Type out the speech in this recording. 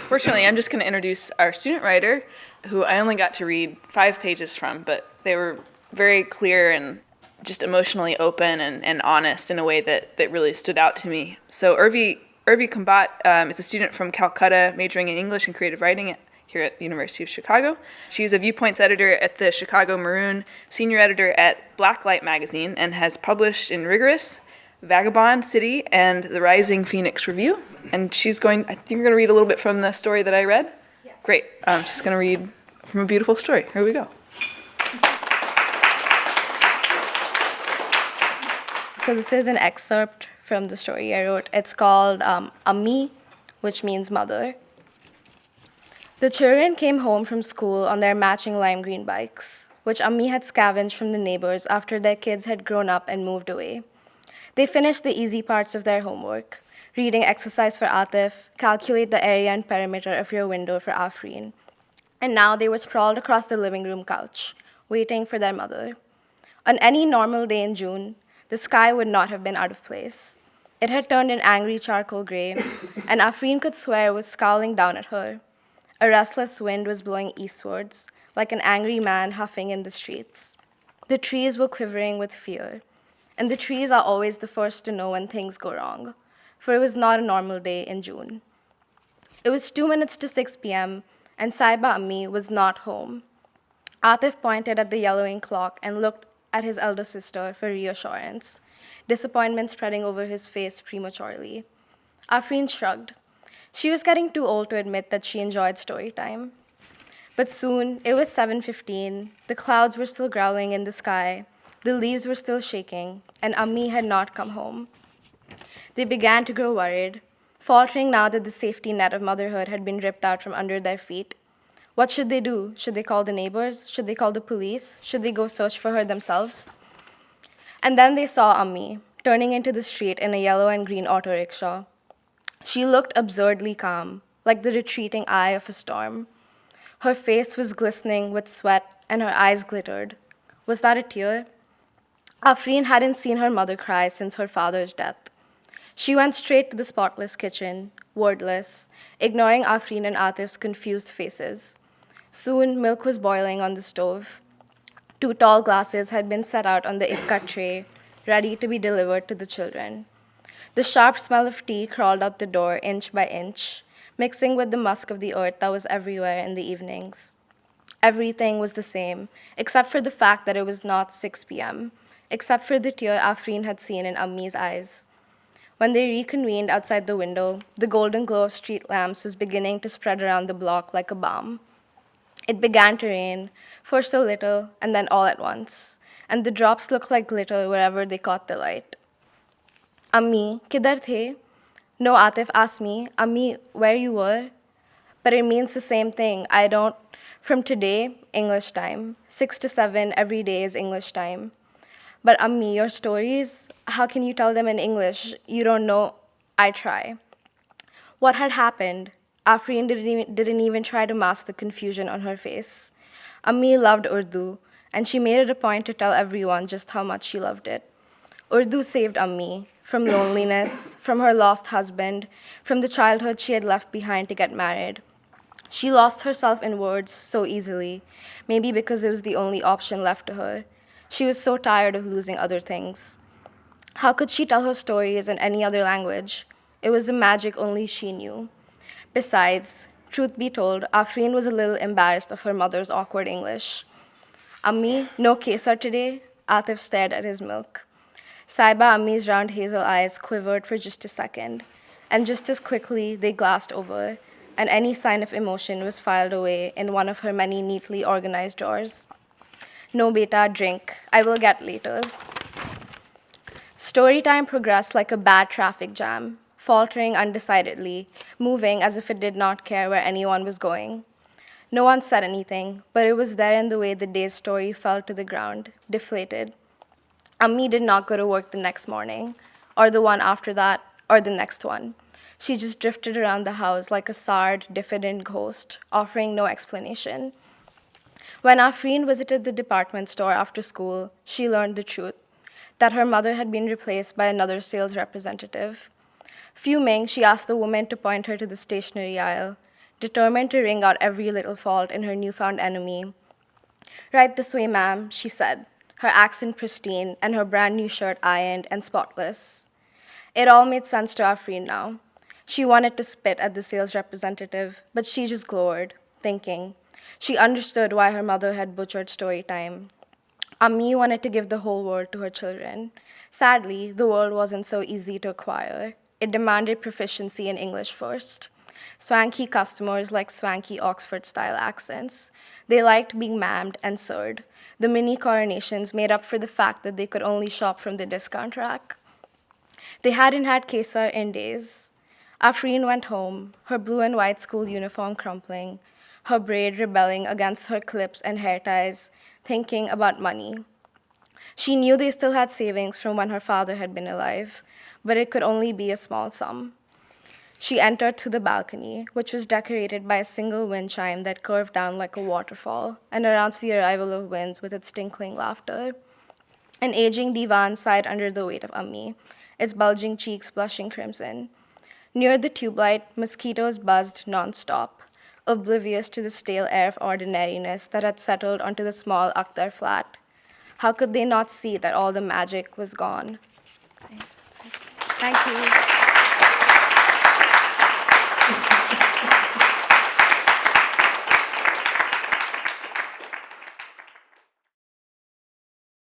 Fortunately, I'm just going to introduce our student writer, who I only got to read 5 pages from, but they were very clear and just emotionally open and honest in a way that really stood out to me. So Urvi Kumbhat is a student from Calcutta, majoring in English and creative writing here at the University of Chicago. She's a Viewpoints editor at the Chicago Maroon, senior editor at Blacklight magazine, and has published in Rigorous, Vagabond City, and the Rising Phoenix Review. And I think you're going to read a little bit from the story that I read? Yeah. Great. She's going to read from a beautiful story. Here we go. So this is an excerpt from the story I wrote. It's called Ammi, which means mother. The children came home from school on their matching lime green bikes, which Ammi had scavenged from the neighbors after their kids had grown up and moved away. They finished the easy parts of their homework, reading exercise for Atif, calculate the area and perimeter of your window for Afreen. And now they were sprawled across the living room couch, waiting for their mother. On any normal day in June, the sky would not have been out of place. It had turned an angry charcoal gray, and Afreen could swear was scowling down at her. A restless wind was blowing eastwards, like an angry man huffing in the streets. The trees were quivering with fear, and the trees are always the first to know when things go wrong, for it was not a normal day in June. It was 2 minutes to 6 p.m., and Saiba Ammi was not home. Atif pointed at the yellowing clock and looked at his elder sister for reassurance, disappointment spreading over his face prematurely. Afreen shrugged. She was getting too old to admit that she enjoyed story time. But soon, it was 7:15, the clouds were still growling in the sky, the leaves were still shaking, and Ammi had not come home. They began to grow worried, faltering now that the safety net of motherhood had been ripped out from under their feet. What should they do? Should they call the neighbors? Should they call the police? Should they go search for her themselves? And then they saw Ammi, turning into the street in a yellow and green auto rickshaw. She looked absurdly calm, like the retreating eye of a storm. Her face was glistening with sweat, and her eyes glittered. Was that a tear? Afreen hadn't seen her mother cry since her father's death. She went straight to the spotless kitchen, wordless, ignoring Afreen and Atif's confused faces. Soon, milk was boiling on the stove. 2 tall glasses had been set out on the ikka tray, ready to be delivered to the children. The sharp smell of tea crawled out the door inch by inch, mixing with the musk of the earth that was everywhere in the evenings. Everything was the same, except for the fact that it was not 6 p.m., except for the tear Afreen had seen in Ammi's eyes. When they reconvened outside the window, the golden glow of street lamps was beginning to spread around the block like a balm. It began to rain, first a little, and then all at once, and the drops looked like glitter wherever they caught the light. Ammi, kidhar the? No, Atif asked me, Ammi, where you were? But it means the same thing. From today, English time. 6 to 7 every day is English time. But Ammi, your stories, how can you tell them in English? You don't know. I try. What had happened? Afreen didn't even try to mask the confusion on her face. Ammi loved Urdu, and she made it a point to tell everyone just how much she loved it. Urdu saved Ammi from loneliness, from her lost husband, from the childhood she had left behind to get married. She lost herself in words so easily, maybe because it was the only option left to her. She was so tired of losing other things. How could she tell her stories in any other language? It was a magic only she knew. Besides, truth be told, Afreen was a little embarrassed of her mother's awkward English. Ammi, no kesar today? Atif stared at his milk. Saiba Ammi's round hazel eyes quivered for just a second, and just as quickly they glassed over, and any sign of emotion was filed away in one of her many neatly organized drawers. No, beta, drink. I will get later. Story time progressed like a bad traffic jam, faltering undecidedly, moving as if it did not care where anyone was going. No one said anything, but it was there in the way the day's story fell to the ground, deflated. Ammi did not go to work the next morning, or the one after that, or the next one. She just drifted around the house like a soured, diffident ghost, offering no explanation. When Afreen visited the department store after school, she learned the truth, that her mother had been replaced by another sales representative. Fuming, she asked the woman to point her to the stationery aisle. determined to wring out every little fault in her newfound enemy. "Right this way, ma'am," she said, her accent pristine and her brand new shirt ironed and spotless. It all made sense to Afreen now. She wanted to spit at the sales representative, but she just glowered, thinking. She understood why her mother had butchered story time. Ami wanted to give the whole world to her children. Sadly, the world wasn't so easy to acquire. It demanded proficiency in English first. Swanky customers liked swanky Oxford-style accents. They liked being ma'amed and sirred. The mini coronations made up for the fact that they could only shop from the discount rack. They hadn't had Kesar in days. Afreen went home, her blue and white school uniform crumpling, her braid rebelling against her clips and hair ties, thinking about money. She knew they still had savings from when her father had been alive, but it could only be a small sum. She entered through the balcony, which was decorated by a single wind chime that curved down like a waterfall and announced the arrival of winds with its tinkling laughter. An aging divan sighed under the weight of Ammi, its bulging cheeks blushing crimson. Near the tube light, mosquitoes buzzed nonstop, oblivious to the stale air of ordinariness that had settled onto the small Akhtar flat. How could they not see that all the magic was gone? Thank you.